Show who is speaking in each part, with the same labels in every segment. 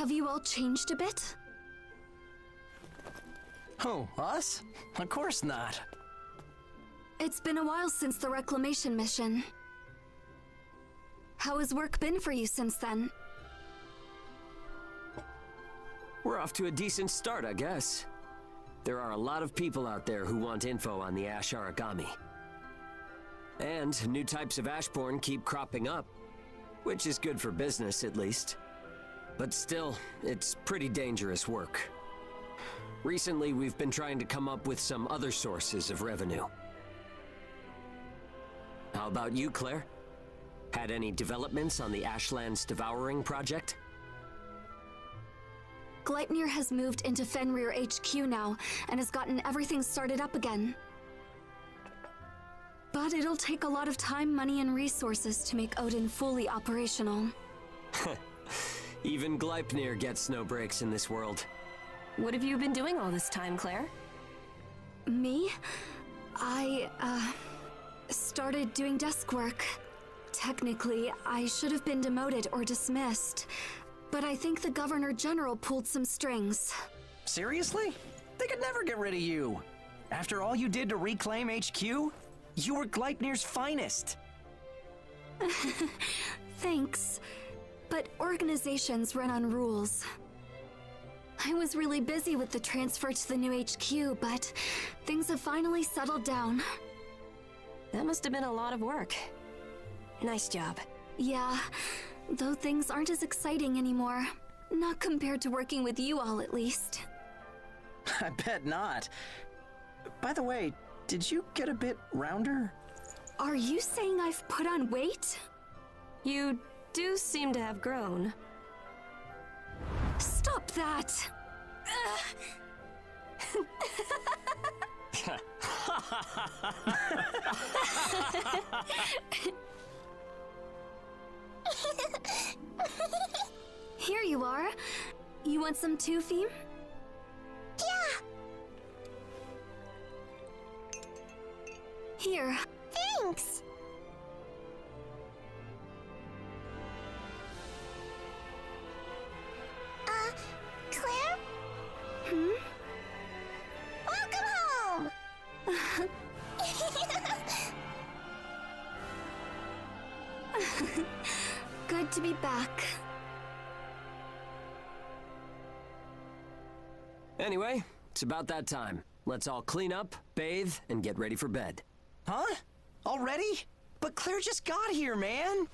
Speaker 1: Have you all changed a bit?
Speaker 2: Oh, us? Of course not.
Speaker 1: It's been a while since the reclamation mission. How has work been for you since then?
Speaker 3: We're off to a decent start, I guess. There are a lot of people out there who want info on the Ash Origami. And new types of Ashborn keep cropping up, which is good for business, at least. But still, it's pretty dangerous work. Recently, we've been trying to come up with some other sources of revenue. How about you, Claire? Had any developments on the Ashlands Devouring project?
Speaker 1: Gleipnir has moved into Fenrir HQ now, and has gotten everything started up again. But it'll take a lot of time, money, and resources to make Odin fully operational.
Speaker 3: Even Gleipnir gets no breaks in this world.
Speaker 4: What have you been doing all this time, Claire?
Speaker 1: Me? I, started doing desk work. Technically, I should have been demoted or dismissed, but I think the Governor General pulled some strings.
Speaker 2: Seriously? They could never get rid of you. After all you did to reclaim HQ, you were Gleipnir's finest.
Speaker 1: Thanks, but organizations run on rules. I was really busy with the transfer to the new HQ, but things have finally settled down.
Speaker 4: That must have been a lot of work. Nice job.
Speaker 1: Yeah, though things aren't as exciting anymore. Not compared to working with you all, at least.
Speaker 2: I bet not. By the way, did you get a bit rounder?
Speaker 1: Are you saying I've put on weight?
Speaker 4: You do seem to have grown.
Speaker 1: Stop that! Here you are. You want some too, Fiem?
Speaker 5: Yeah!
Speaker 1: Here.
Speaker 5: Thanks! Claire?
Speaker 1: Hmm?
Speaker 5: Welcome home!
Speaker 1: Good to be back.
Speaker 3: Anyway, it's about that time. Let's all clean up, bathe, and get ready for bed.
Speaker 2: Huh? Already? But Claire just got here, man!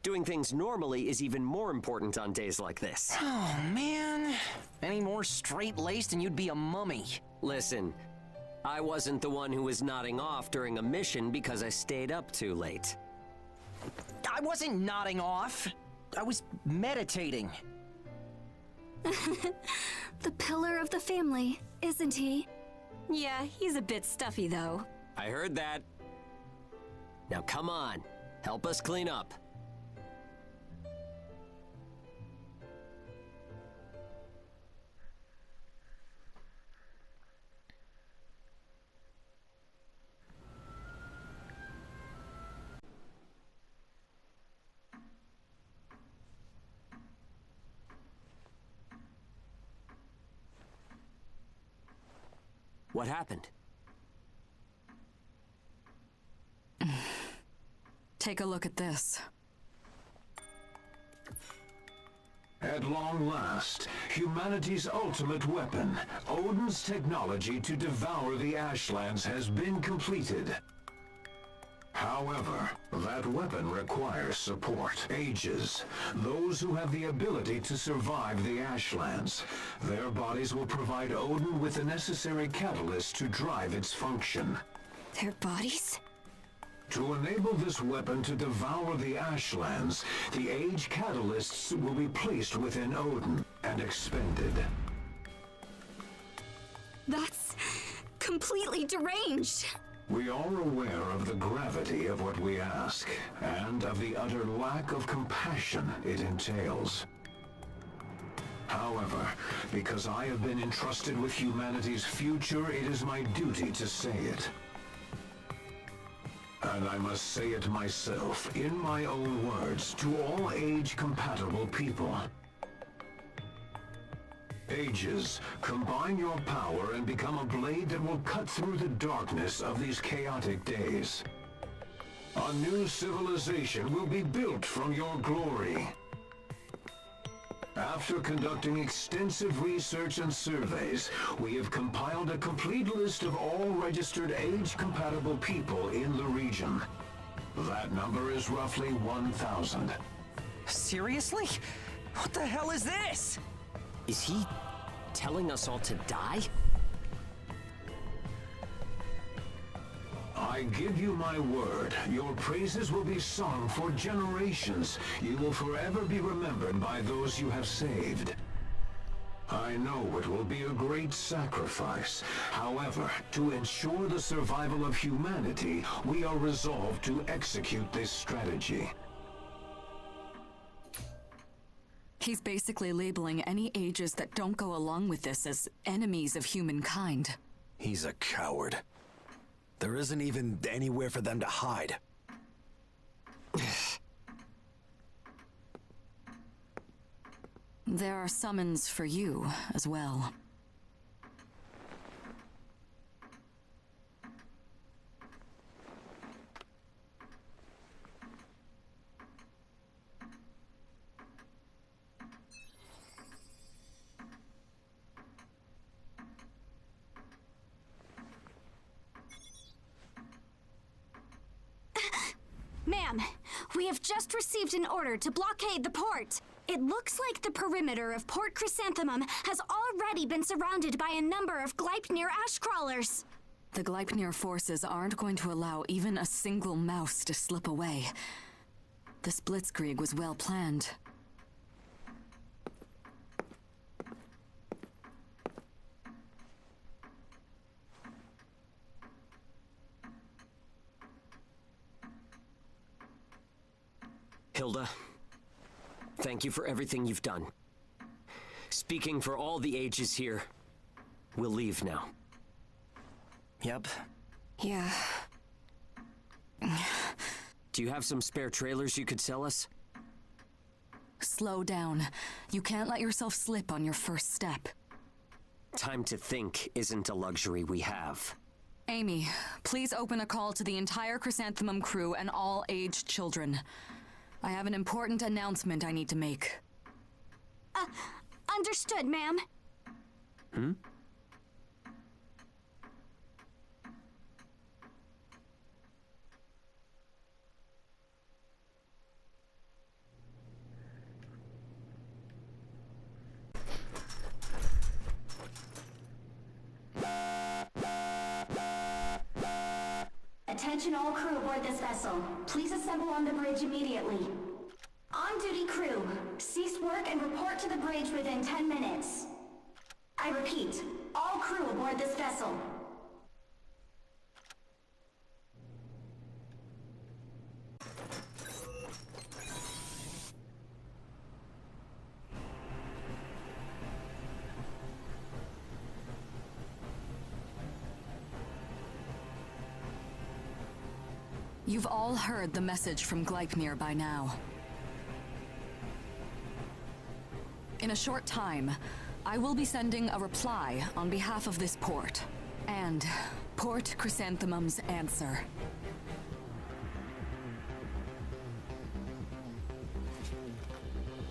Speaker 3: Doing things normally is even more important on days like this.
Speaker 2: Oh, man. Any more straight-laced and you'd be a mummy.
Speaker 3: Listen, I wasn't the one who was nodding off during a mission because I stayed up too late.
Speaker 2: I wasn't nodding off. I was meditating.
Speaker 1: The pillar of the family, isn't he?
Speaker 4: Yeah, he's a bit stuffy, though.
Speaker 3: I heard that. Now come on, help us clean up. What happened?
Speaker 4: Take a look at this.
Speaker 6: At long last, humanity's ultimate weapon, Odin's technology to devour the Ashlands, has been completed. However, that weapon requires support. Ages. Those who have the ability to survive the Ashlands. Their bodies will provide Odin with the necessary catalyst to drive its function.
Speaker 4: Their bodies?
Speaker 6: To enable this weapon to devour the Ashlands, the Age catalysts will be placed within Odin and expended.
Speaker 1: That's completely deranged.
Speaker 6: We are aware of the gravity of what we ask, and of the utter lack of compassion it entails. However, because I have been entrusted with humanity's future, it is my duty to say it. And I must say it myself, in my own words, to all age-compatible people. Ages, combine your power and become a blade that will cut through the darkness of these chaotic days. A new civilization will be built from your glory. After conducting extensive research and surveys, we have compiled a complete list of all registered age-compatible people in the region. That number is roughly 1,000.
Speaker 2: Seriously? What the hell is this?
Speaker 3: Is he telling us all to die?
Speaker 6: I give you my word, your praises will be sung for generations. You will forever be remembered by those you have saved. I know it will be a great sacrifice. However, to ensure the survival of humanity, we are resolved to execute this strategy.
Speaker 7: He's basically labeling any ages that don't go along with this as enemies of humankind.
Speaker 8: He's a coward. There isn't even anywhere for them to hide.
Speaker 7: There are summons for you as well.
Speaker 1: Ma'am, we have just received an order to blockade the port. It looks like the perimeter of Port Chrysanthemum has already been surrounded by a number of Gleipnir ash crawlers.
Speaker 7: The Gleipnir forces aren't going to allow even a single mouse to slip away. This blitzkrieg was well planned.
Speaker 3: Hilda, thank you for everything you've done. Speaking for all the ages here, we'll leave now.
Speaker 2: Yep.
Speaker 4: Yeah.
Speaker 3: Do you have some spare trailers you could sell us?
Speaker 7: Slow down. You can't let yourself slip on your first step.
Speaker 3: Time to think isn't a luxury we have.
Speaker 7: Amy, please open a call to the entire Chrysanthemum crew and all aged children. I have an important announcement I need to make.
Speaker 1: Understood, ma'am.
Speaker 9: Attention all crew aboard this vessel. Please assemble on the bridge immediately. On-duty crew, cease work and report to the bridge within 10 minutes. I repeat, all crew aboard this vessel.
Speaker 7: You've all heard the message from Gleipnir by now. In a short time, I will be sending a reply on behalf of this port, and Port Chrysanthemum's answer.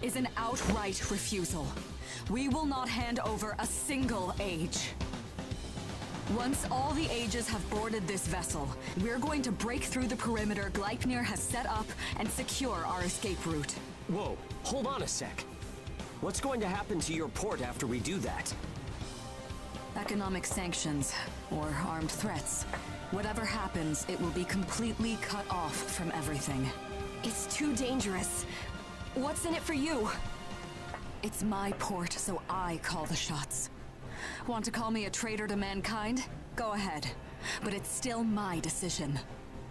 Speaker 7: Is an outright refusal. We will not hand over a single age. Once all the ages have boarded this vessel, we're going to break through the perimeter Gleipnir has set up and secure our escape route.
Speaker 3: Whoa, hold on a sec. What's going to happen to your port after we do that?
Speaker 7: Economic sanctions, or armed threats. Whatever happens, it will be completely cut off from everything.
Speaker 4: It's too dangerous. What's in it for you?
Speaker 7: It's my port, so I call the shots. Want to call me a traitor to mankind? Go ahead. But it's still my decision.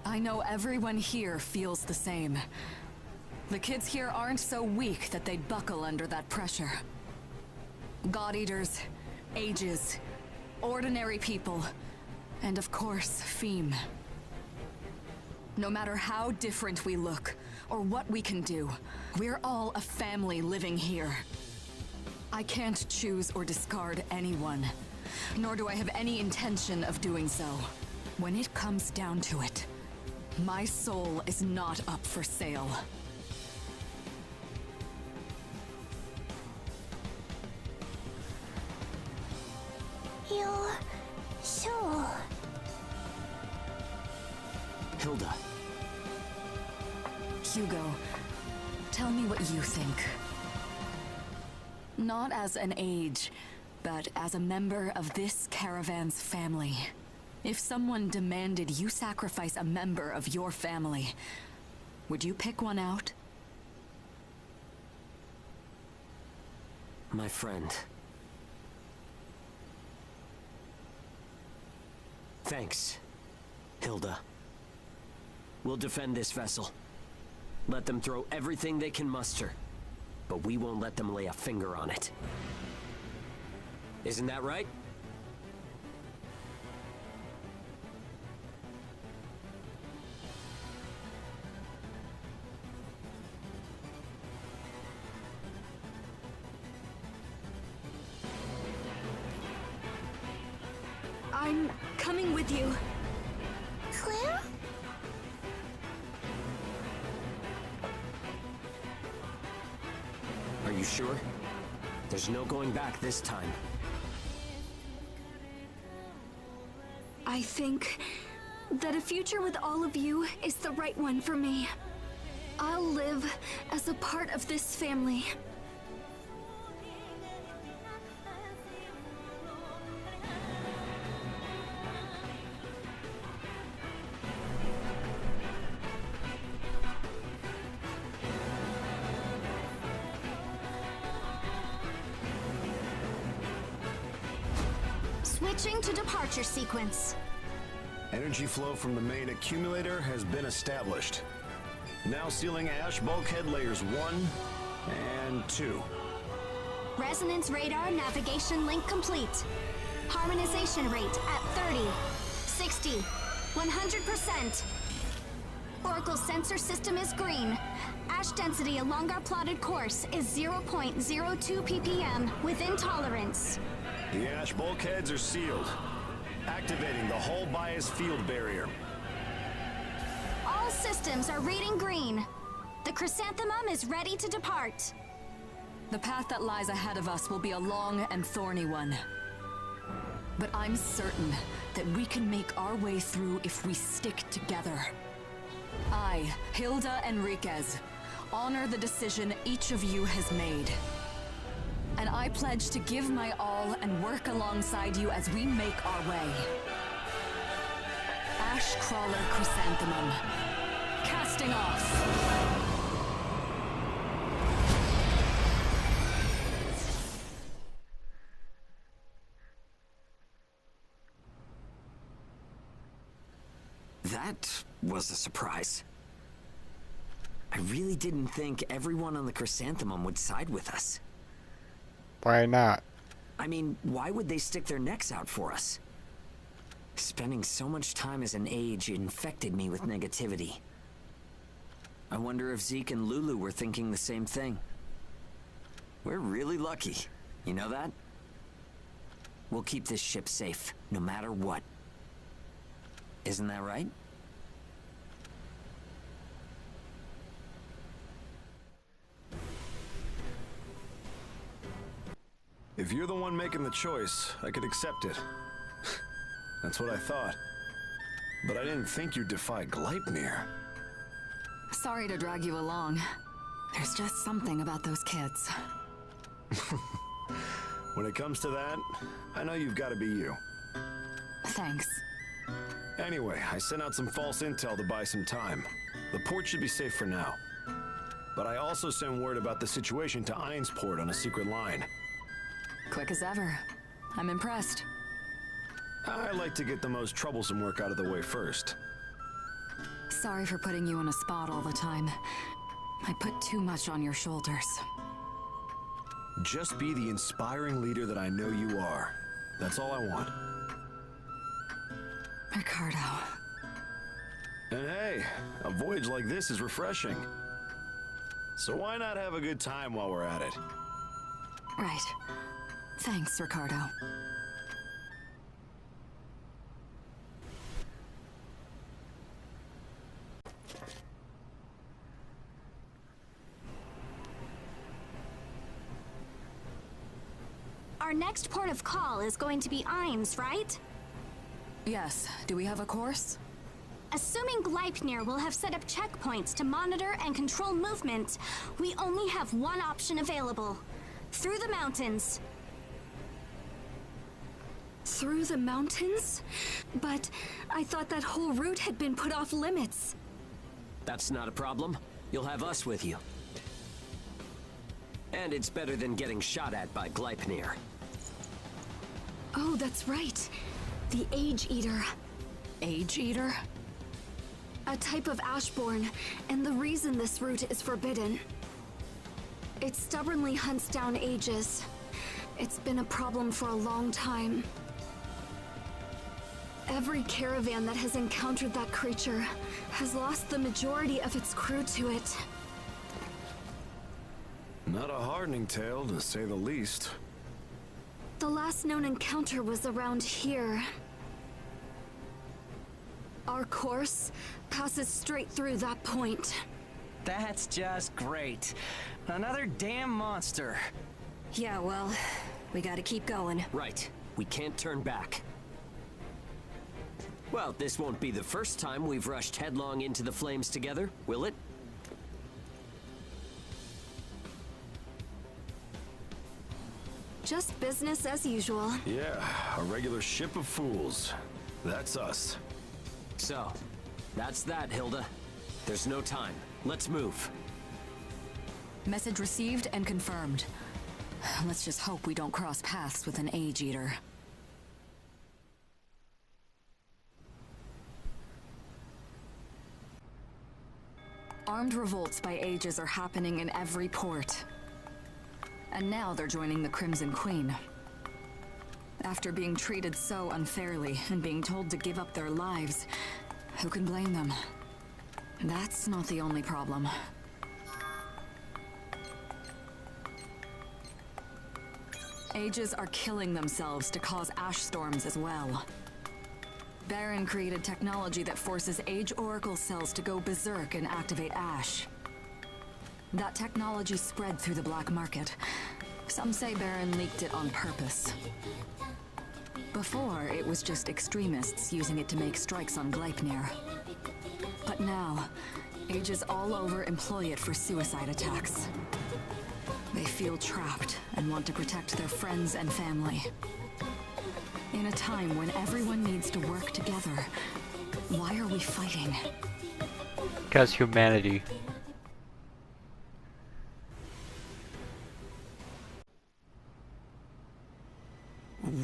Speaker 7: I know everyone here feels the same. The kids here aren't so weak that they'd buckle under that pressure. God-eaters, ages, ordinary people, and of course, Feem. No matter how different we look, or what we can do, we're all a family living here. I can't choose or discard anyone, nor do I have any intention of doing so. When it comes down to it, my soul is not up for sale.
Speaker 5: Your soul.
Speaker 3: Hilda.
Speaker 7: Hugo, tell me what you think. Not as an age, but as a member of this caravan's family. If someone demanded you sacrifice a member of your family, would you pick one out?
Speaker 3: My friend. Thanks, Hilda. We'll defend this vessel. Let them throw everything they can muster, but we won't let them lay a finger on it. Isn't that right?
Speaker 1: I'm coming with you.
Speaker 5: Claire?
Speaker 3: Are you sure? There's no going back this time.
Speaker 1: I think that a future with all of you is the right one for me. I'll live as a part of this family.
Speaker 9: Switching to departure sequence.
Speaker 8: Energy flow from the main accumulator has been established. Now sealing ash bulkhead layers 1 and 2.
Speaker 9: Resonance radar navigation link complete. Harmonization rate at 30, 60, 100%. Oracle sensor system is green. Ash density along our plotted course is 0.02 ppm within tolerance.
Speaker 8: The ash bulkheads are sealed. Activating the hull bias field barrier.
Speaker 9: All systems are reading green. The chrysanthemum is ready to depart.
Speaker 7: The path that lies ahead of us will be a long and thorny one. But I'm certain that we can make our way through if we stick together. I, Hilda Enriquez, honor the decision each of you has made. And I pledge to give my all and work alongside you as we make our way. Ash Crawler Chrysanthemum. Casting off.
Speaker 2: That was a surprise. I really didn't think everyone on the Chrysanthemum would side with us.
Speaker 10: Why not?
Speaker 2: I mean, why would they stick their necks out for us? Spending so much time as an age infected me with negativity. I wonder if Zeke and Lulu were thinking the same thing. We're really lucky. You know that? We'll keep this ship safe, no matter what. Isn't that right?
Speaker 8: If you're the one making the choice, I could accept it. That's what I thought. But I didn't think you'd defy Gleipnir.
Speaker 7: Sorry to drag you along. There's just something about those kids.
Speaker 8: When it comes to that, I know you've got to be you.
Speaker 7: Thanks.
Speaker 8: Anyway, I sent out some false intel to buy some time. The port should be safe for now. But I also sent word about the situation to Einsport on a secret line.
Speaker 7: Quick as ever. I'm impressed.
Speaker 8: I like to get the most troublesome work out of the way first.
Speaker 7: Sorry for putting you on a spot all the time. I put too much on your shoulders.
Speaker 8: Just be the inspiring leader that I know you are. That's all I want.
Speaker 7: Ricardo.
Speaker 8: And hey, a voyage like this is refreshing. So why not have a good time while we're at it?
Speaker 7: Right. Thanks, Ricardo.
Speaker 9: Our next port of call is going to be Ainz, right?
Speaker 7: Yes. Do we have a course?
Speaker 9: Assuming Gleipnir will have set up checkpoints to monitor and control movement, we only have one option available. Through the mountains.
Speaker 1: Through the mountains? But I thought that whole route had been put off limits.
Speaker 3: That's not a problem. You'll have us with you. And it's better than getting shot at by Gleipnir.
Speaker 1: Oh, that's right. The Age Eater.
Speaker 7: Age Eater?
Speaker 1: A type of Ashborn, and the reason this route is forbidden. It stubbornly hunts down ages. It's been a problem for a long time. Every caravan that has encountered that creature has lost the majority of its crew to it.
Speaker 8: Not a hardening tale, to say the least.
Speaker 1: The last known encounter was around here. Our course passes straight through that point.
Speaker 2: That's just great. Another damn monster.
Speaker 4: Yeah, well, we gotta keep going.
Speaker 3: Right. We can't turn back. Well, this won't be the first time we've rushed headlong into the flames together, will it?
Speaker 1: Just business as usual.
Speaker 8: Yeah, a regular ship of fools. That's us.
Speaker 3: So, that's that, Hilda. There's no time. Let's move.
Speaker 7: Message received and confirmed. Let's just hope we don't cross paths with an Age Eater. Armed revolts by Ages are happening in every port. And now they're joining the Crimson Queen. After being treated so unfairly and being told to give up their lives, who can blame them? That's not the only problem. Ages are killing themselves to cause ash storms as well. Baron created technology that forces Age Oracle cells to go berserk and activate ash. That technology spread through the black market. Some say Baron leaked it on purpose. Before, it was just extremists using it to make strikes on Gleipnir. But now, Ages all over employ it for suicide attacks. They feel trapped and want to protect their friends and family. In a time when everyone needs to work together, why are we fighting?
Speaker 10: Because humanity.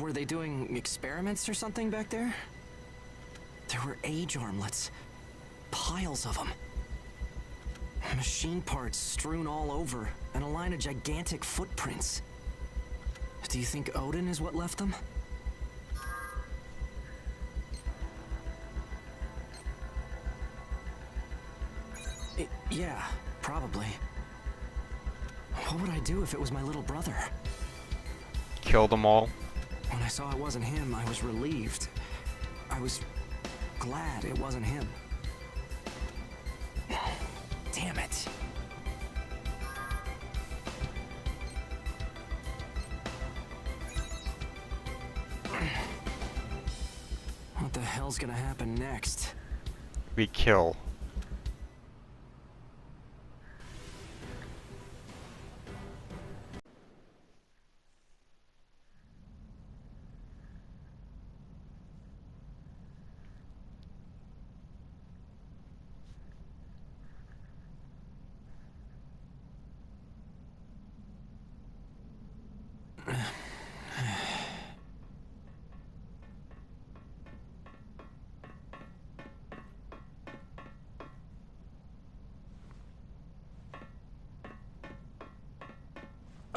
Speaker 2: Were they doing experiments or something back there? There were age armlets. Piles of them. Machine parts strewn all over, and a line of gigantic footprints. Do you think Odin is what left them? Yeah, probably. What would I do if it was my little brother?
Speaker 10: Kill them all.
Speaker 2: When I saw it wasn't him, I was relieved. I was glad it wasn't him. Damn it. What the hell's gonna happen next?
Speaker 10: We kill.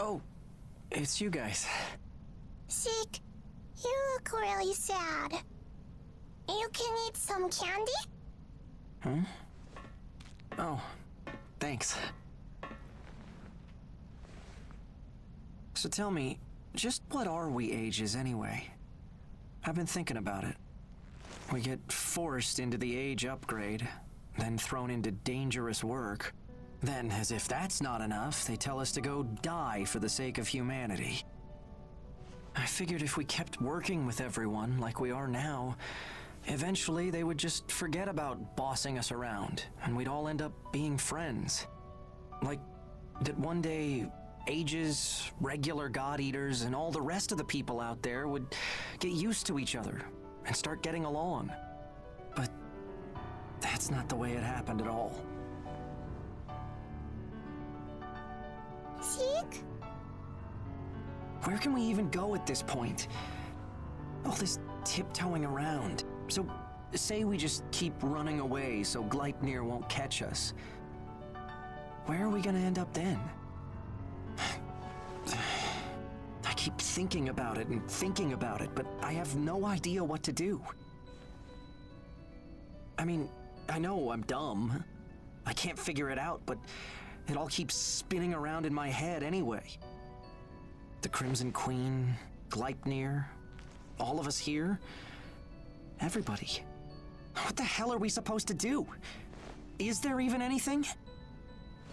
Speaker 2: Oh, it's you guys.
Speaker 5: Zeke, you look really sad. You can eat some candy?
Speaker 2: Huh? Oh, thanks. So tell me, just what are we ages anyway? I've been thinking about it. We get forced into the age upgrade, then thrown into dangerous work. Then, as if that's not enough, they tell us to go die for the sake of humanity. I figured if we kept working with everyone like we are now, eventually they would just forget about bossing us around, and we'd all end up being friends. Like, that one day, ages, regular God-eaters, and all the rest of the people out there would get used to each other and start getting along. But that's not the way it happened at all.
Speaker 5: Zeke?
Speaker 2: Where can we even go at this point? All this tiptoeing around. So, say we just keep running away so Gleipnir won't catch us. Where are we gonna end up then? I keep thinking about it and thinking about it, but I have no idea what to do. I mean, I know I'm dumb. I can't figure it out, but it all keeps spinning around in my head anyway. The Crimson Queen, Gleipnir, all of us here, everybody. What the hell are we supposed to do? Is there even anything?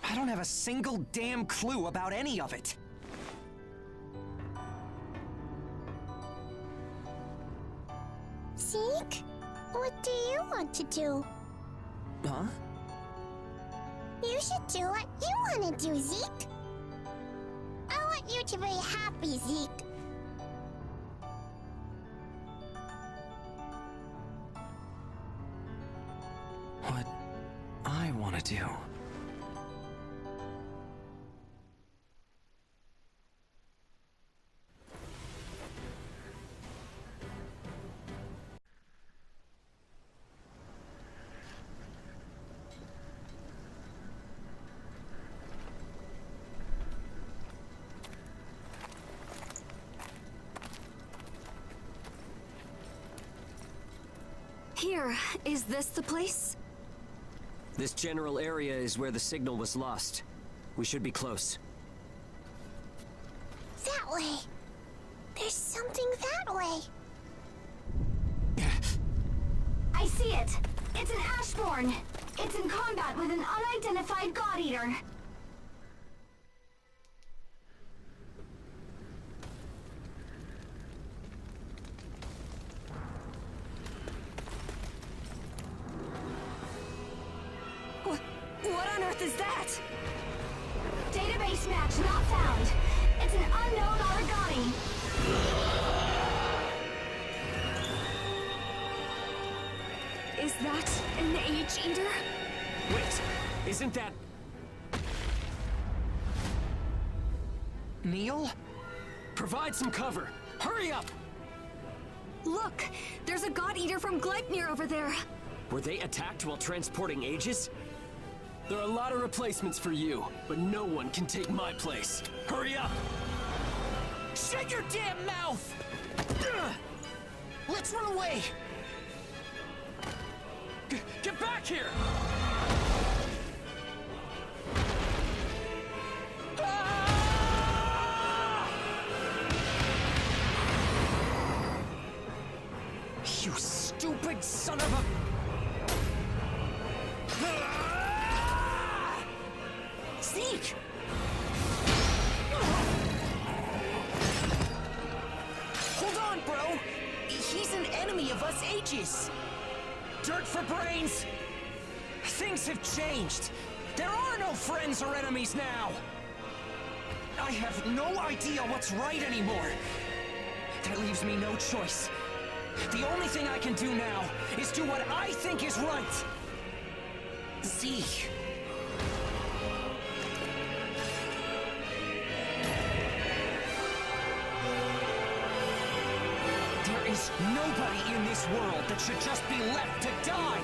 Speaker 2: I don't have a single damn clue about any of it.
Speaker 5: Zeke? What do you want to do?
Speaker 2: Huh?
Speaker 5: You should do what you want to do, Zeke. I want you to be happy, Zeke.
Speaker 2: What I want to do.
Speaker 1: Here, is this the place?
Speaker 3: This general area is where the signal was lost. We should be close.
Speaker 5: That way. There's something that way.
Speaker 9: I see it. It's an Ashborn. It's in combat with an unidentified God-eater.
Speaker 1: What on earth is that?
Speaker 9: Database match not found. It's an unknown origami.
Speaker 1: Is that an Age-Eater?
Speaker 3: Wait! Isn't that...
Speaker 2: Neil?
Speaker 3: Provide some cover! Hurry up!
Speaker 1: Look! There's a God-Eater from Gleipnir over there!
Speaker 3: Were they attacked while transporting Aegis? There are a lot of replacements for you, but no one can take my place. Hurry up!
Speaker 2: Shut your damn mouth! Let's run away!
Speaker 3: Get back here!
Speaker 2: You stupid son of a... Zeke! Hold on, bro! He's an enemy of us Aegis! Dirt for brains! Things have changed! There are no friends or enemies now! I have no idea what's right anymore! That leaves me no choice. The only thing I can do now is do what I think is right! Zeke. There is nobody in this world that should just be left to die!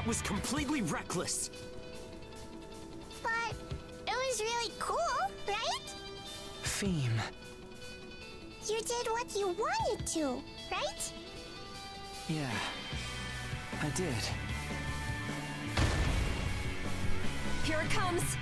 Speaker 3: That was completely reckless.
Speaker 5: But it was really cool, right?
Speaker 2: Theme.
Speaker 5: You did what you wanted to, right?
Speaker 2: Yeah, I did.
Speaker 4: Here it comes!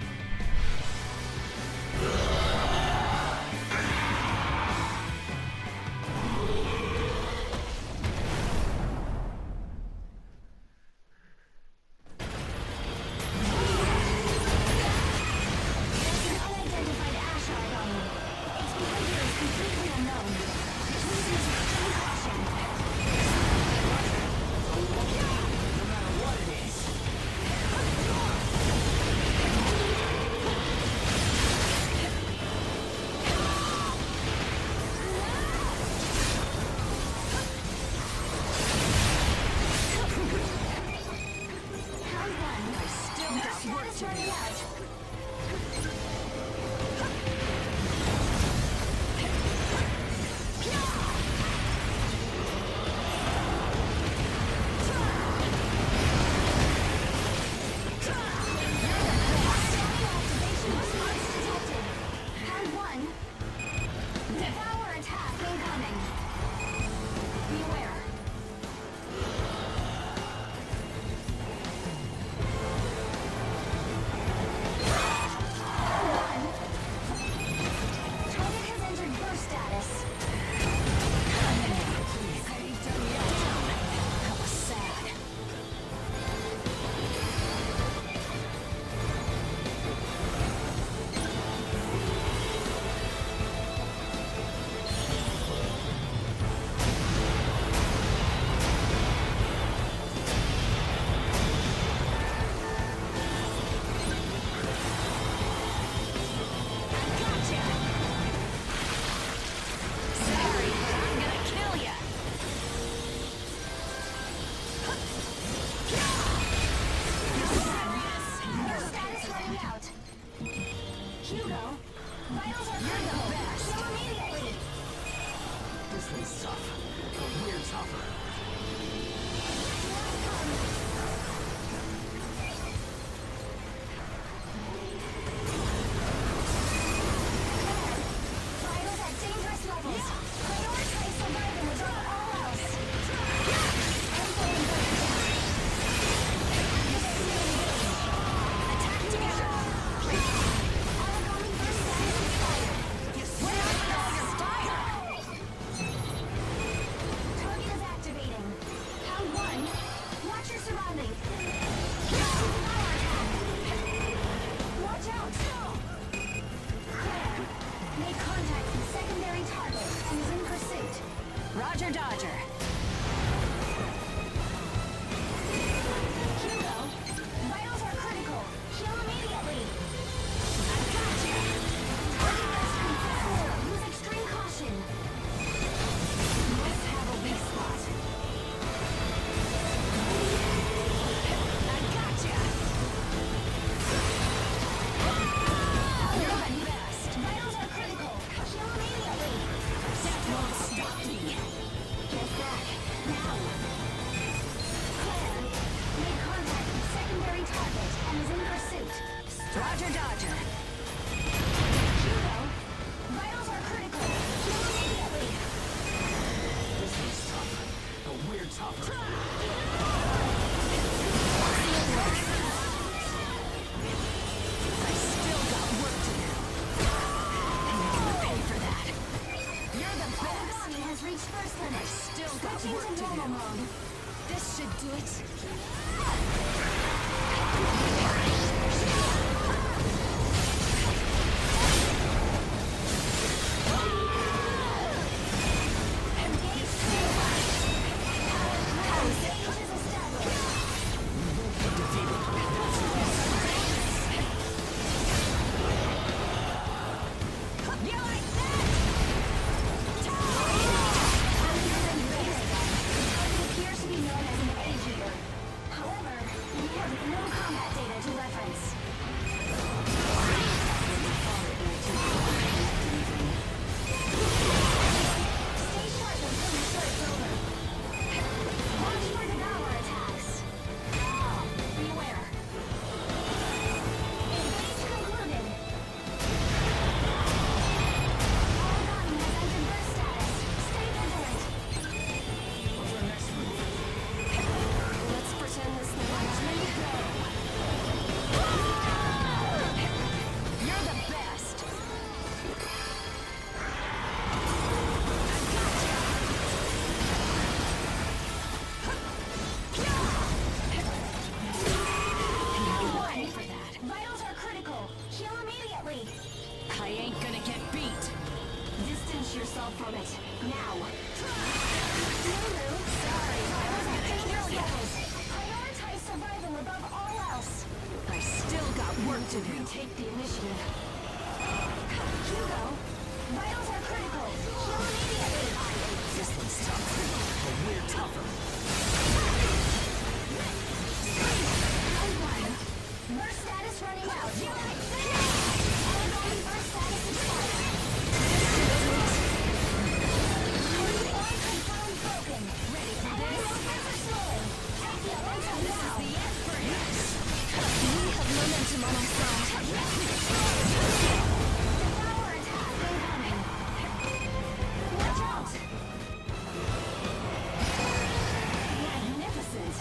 Speaker 9: Roger, Dodger. Hugo, vitals are critical. Heal immediately. I got you. Target is confirmed. Use extreme caution. Must have a weak spot. I got you. You're the best. Vitals are critical. Heal immediately. That won't stop me. Get back, now! Claire, made contact with secondary target and is in pursuit. Roger, Dodger. Hugo, vitals are critical. Heal immediately.
Speaker 3: This is tough, but we're tougher.
Speaker 9: I still got work to do. And you're gonna pay for that. You're the best. Aragami has reached first limit.
Speaker 7: Still got
Speaker 9: Switching
Speaker 7: work
Speaker 9: to
Speaker 7: to
Speaker 9: normal
Speaker 7: do.
Speaker 9: mode.
Speaker 7: This should do it.
Speaker 9: Engage Stage is established. You like that? It appears to be known as an A-Eater. However, we have no combat data to
Speaker 7: I ain't gonna get beat.
Speaker 9: Distance yourself from it. Now. Lulu, sorry. Dangerous levels. Prioritize survival above all else.
Speaker 7: I still got work to do.
Speaker 9: Take the initiative. Hugo, vitals are critical. Heal immediately.
Speaker 2: This one's tough, but we're tougher.
Speaker 9: Burst status running out. Ongoing burst status expired. Confirmed broken. Ready for this? Are slowing. Take the momentum now. This is the end for you.
Speaker 1: We have momentum on our side.
Speaker 9: Power attack incoming. Watch out. Magnificent.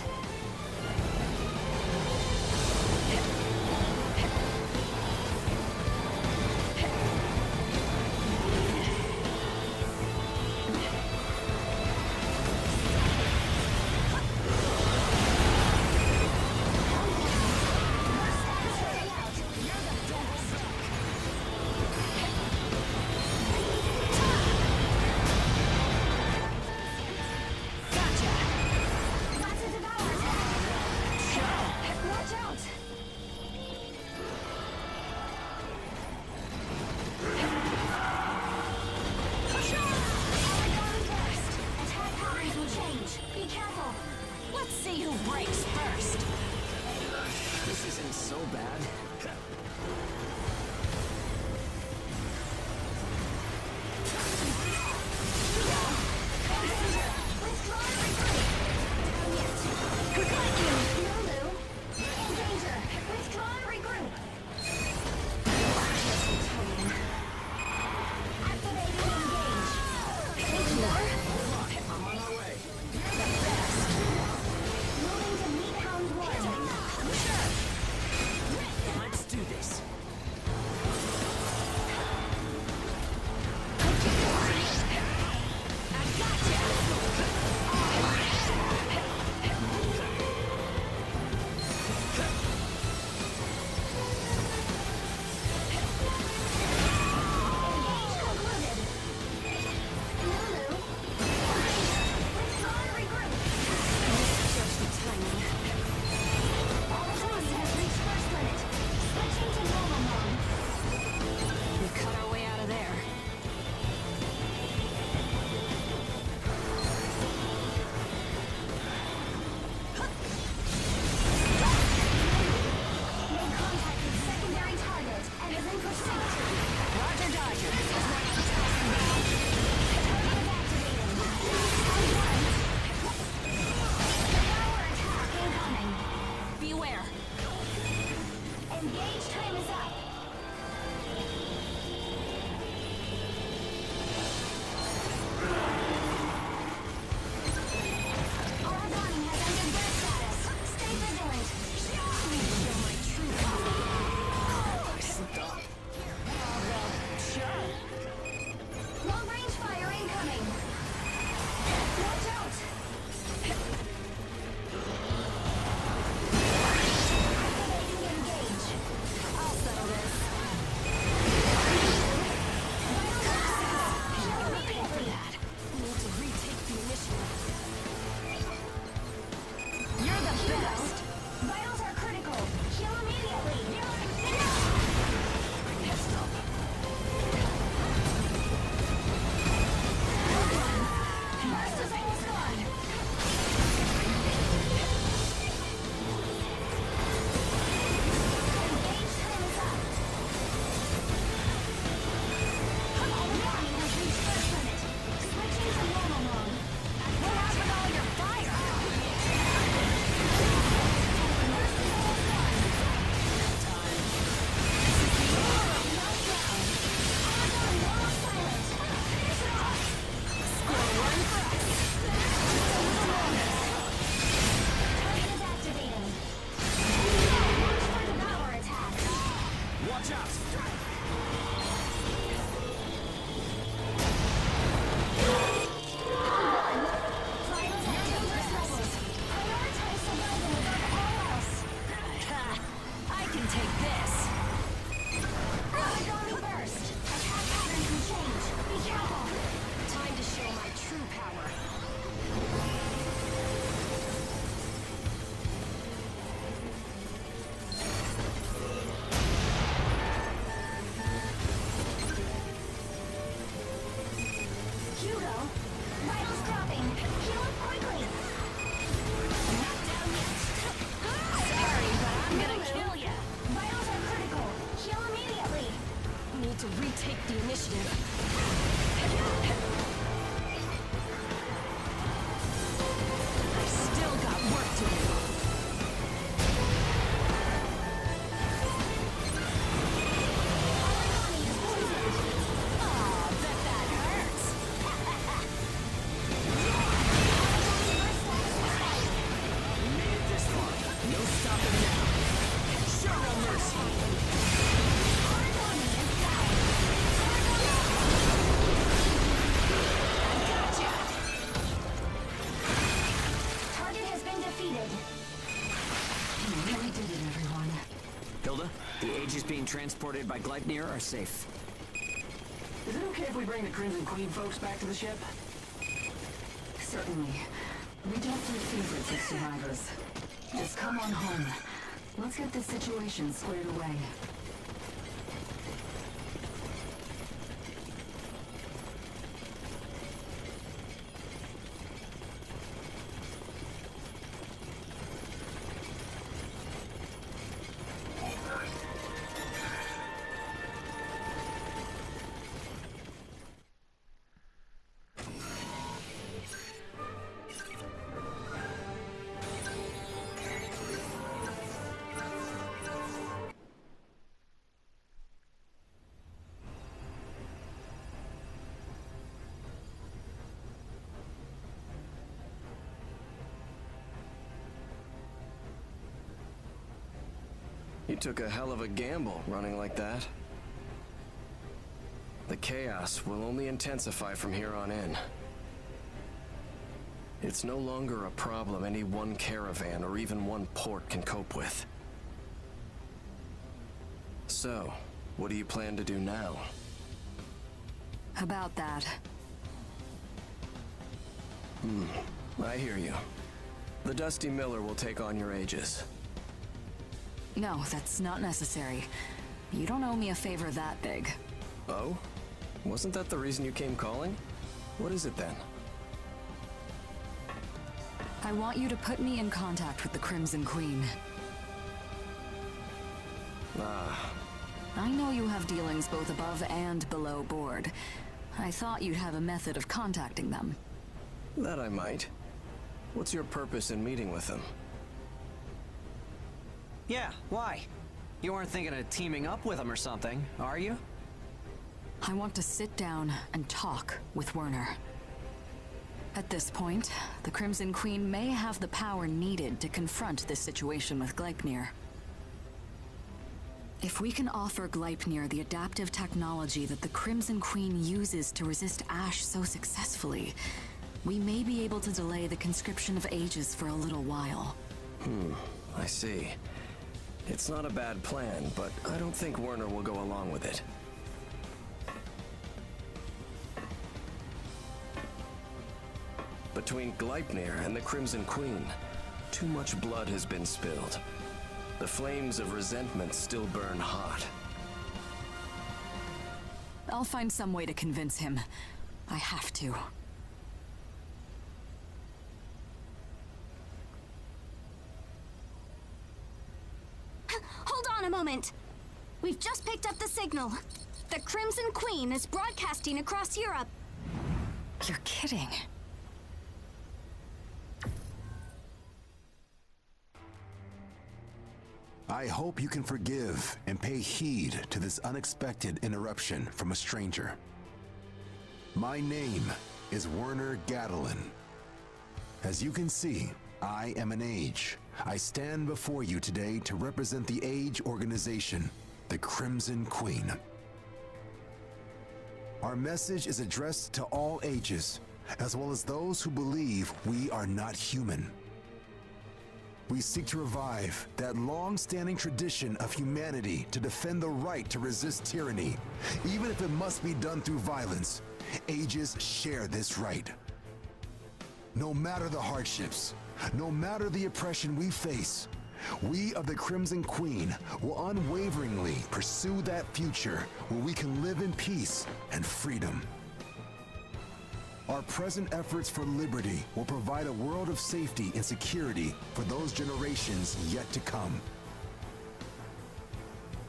Speaker 9: Lots of devour attack. Watch out. Attack patterns will change. Be careful.
Speaker 7: Let's see who breaks first.
Speaker 2: This isn't so bad.
Speaker 9: Lulu. Danger. Withdraw and regroup. Activating engage. Take more.
Speaker 2: I'm on my way.
Speaker 9: Moving to Meat Hound 1.
Speaker 2: Let's do this.
Speaker 9: Engage concluded. Lulu. Withdraw and regroup.
Speaker 4: Judge the timing.
Speaker 9: All zones has reached first limit. Switching to normal mode.
Speaker 4: We cut our way out of there.
Speaker 9: Made contact with secondary target and is in pursuit.
Speaker 7: Roger Dodger.
Speaker 9: Power attack incoming.
Speaker 7: Beware.
Speaker 9: Engage time is up. Origami has entered burst status. Stay vigilant. Show my true power.
Speaker 2: I slipped up.
Speaker 9: Sure. Long range fire incoming. Watch out. Activating engage.
Speaker 4: I'll settle this.
Speaker 9: Heal immediately.
Speaker 4: We need to retake the initiative.
Speaker 9: You're the best. Vitals are critical. Heal immediately. Burst is almost gone. Engage time is up. Origami has reached first limit. Switching to normal mode.
Speaker 7: What happened to all your fire?
Speaker 2: Watch out!
Speaker 7: I can take this.
Speaker 9: Origami burst.
Speaker 4: to retake the initiative. I still got work to do. Aw, bet that hurts.
Speaker 3: We made it this far. No stopping now. Show no mercy.
Speaker 9: Target has been defeated.
Speaker 7: You really did it, everyone.
Speaker 2: Hilda, the ages being transported by Gleipnir are safe.
Speaker 3: Is it okay if we bring the Crimson Queen folks back to the ship?
Speaker 7: Certainly. We don't do favorites with survivors. Just come on home. Let's get this situation squared away.
Speaker 11: You took a hell of a gamble running like that. The chaos will only intensify from here on in. It's no longer a problem any one caravan or even one port can cope with. So, what do you plan to do now?
Speaker 7: About that.
Speaker 11: I hear you. The Dusty Miller will take on your aegis.
Speaker 7: No, that's not necessary. You don't owe me a favor that big.
Speaker 11: Oh? Wasn't that the reason you came calling? What is it then?
Speaker 7: I want you to put me in contact with the Crimson Queen.
Speaker 11: Ah.
Speaker 7: I know you have dealings both above and below board. I thought you'd have a method of contacting them.
Speaker 11: That I might. What's your purpose in meeting with them?
Speaker 2: Yeah, why? You aren't thinking of teaming up with him or something, are you?
Speaker 7: I want to sit down and talk with Werner. At this point, the Crimson Queen may have the power needed to confront this situation with Gleipnir. If we can offer Gleipnir the adaptive technology that the Crimson Queen uses to resist Ash so successfully, we may be able to delay the conscription of ages for a little while.
Speaker 11: I see. It's not a bad plan, but I don't think Werner will go along with it. Between Gleipnir and the Crimson Queen, too much blood has been spilled. The flames of resentment still burn hot.
Speaker 7: I'll find some way to convince him. I have to.
Speaker 5: Hold on a moment. We've just picked up the signal. The Crimson Queen is broadcasting across Europe.
Speaker 7: You're kidding.
Speaker 12: I hope you can forgive and pay heed to this unexpected interruption from a stranger. My name is Werner Gadolin. As you can see, I am an Age. I stand before you today to represent the Age organization, the Crimson Queen. Our message is addressed to all ages, as well as those who believe we are not human. We seek to revive that long-standing tradition of humanity to defend the right to resist tyranny, even if it must be done through violence. Ages share this right. No matter the hardships, no matter the oppression we face, we of the Crimson Queen will unwaveringly pursue that future where we can live in peace and freedom. Our present efforts for liberty will provide a world of safety and security for those generations yet to come.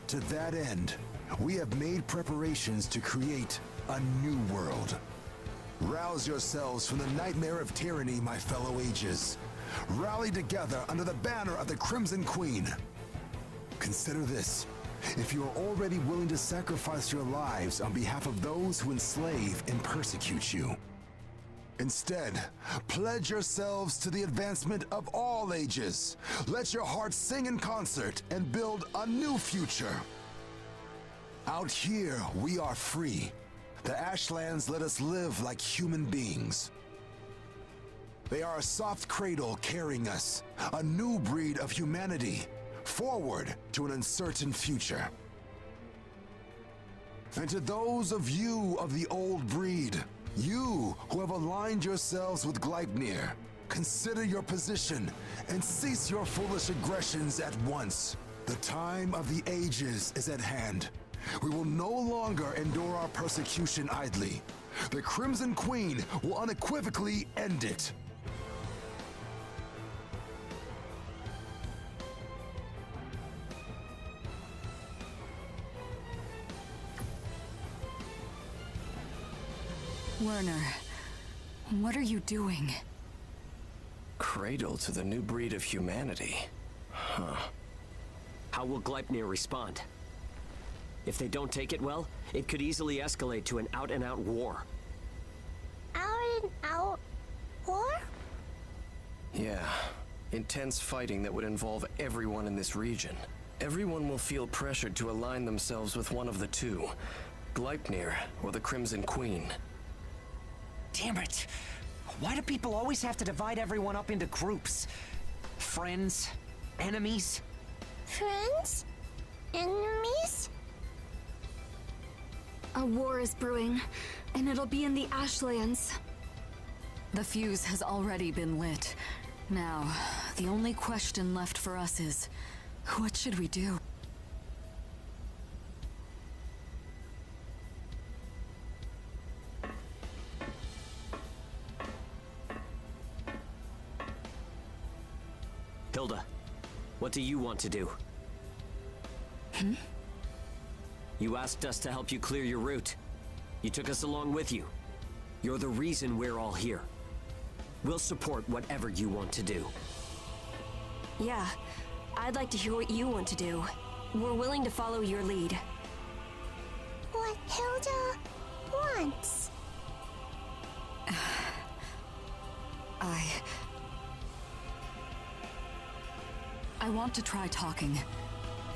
Speaker 12: To that end, we have made preparations to create a new world. Rouse yourselves from the nightmare of tyranny, my fellow ages. Rally together under the banner of the Crimson Queen. Consider this. If you are already willing to sacrifice your lives on behalf of those who enslave and persecute you, instead, pledge yourselves to the advancement of all ages. Let your hearts sing in concert and build a new future. Out here, we are free. The Ashlands let us live like human beings. They are a soft cradle carrying us, a new breed of humanity, forward to an uncertain future. And to those of you of the old breed, you who have aligned yourselves with Gleipnir, consider your position and cease your foolish aggressions at once. The time of the ages is at hand. We will no longer endure our persecution idly. The Crimson Queen will unequivocally end it.
Speaker 7: Werner, what are you doing?
Speaker 11: Cradle to the new breed of humanity. Huh.
Speaker 3: How will Gleipnir respond? If they don't take it well, it could easily escalate to an out-and-out war.
Speaker 5: Out war?
Speaker 11: Yeah. Intense fighting that would involve everyone in this region. Everyone will feel pressured to align themselves with one of the two. Gleipnir or the Crimson Queen.
Speaker 2: Damn it! Why do people always have to divide everyone up into groups? Friends? Enemies?
Speaker 5: Friends? Enemies?
Speaker 1: A war is brewing, and it'll be in the Ashlands.
Speaker 7: The fuse has already been lit. Now, the only question left for us is, what should we do?
Speaker 3: Hilda, what do you want to do? You asked us to help you clear your route. You took us along with you. You're the reason we're all here. We'll support whatever you want to do.
Speaker 4: Yeah, I'd like to hear what you want to do. We're willing to follow your lead.
Speaker 5: What Hilda wants.
Speaker 7: I want to try talking.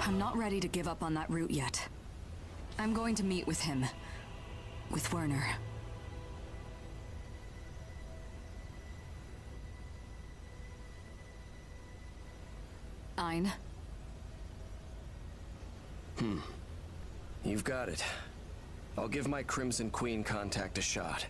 Speaker 7: I'm not ready to give up on that route yet. I'm going to meet with him. With Werner. Ein?
Speaker 11: You've got it. I'll give my Crimson Queen contact a shot.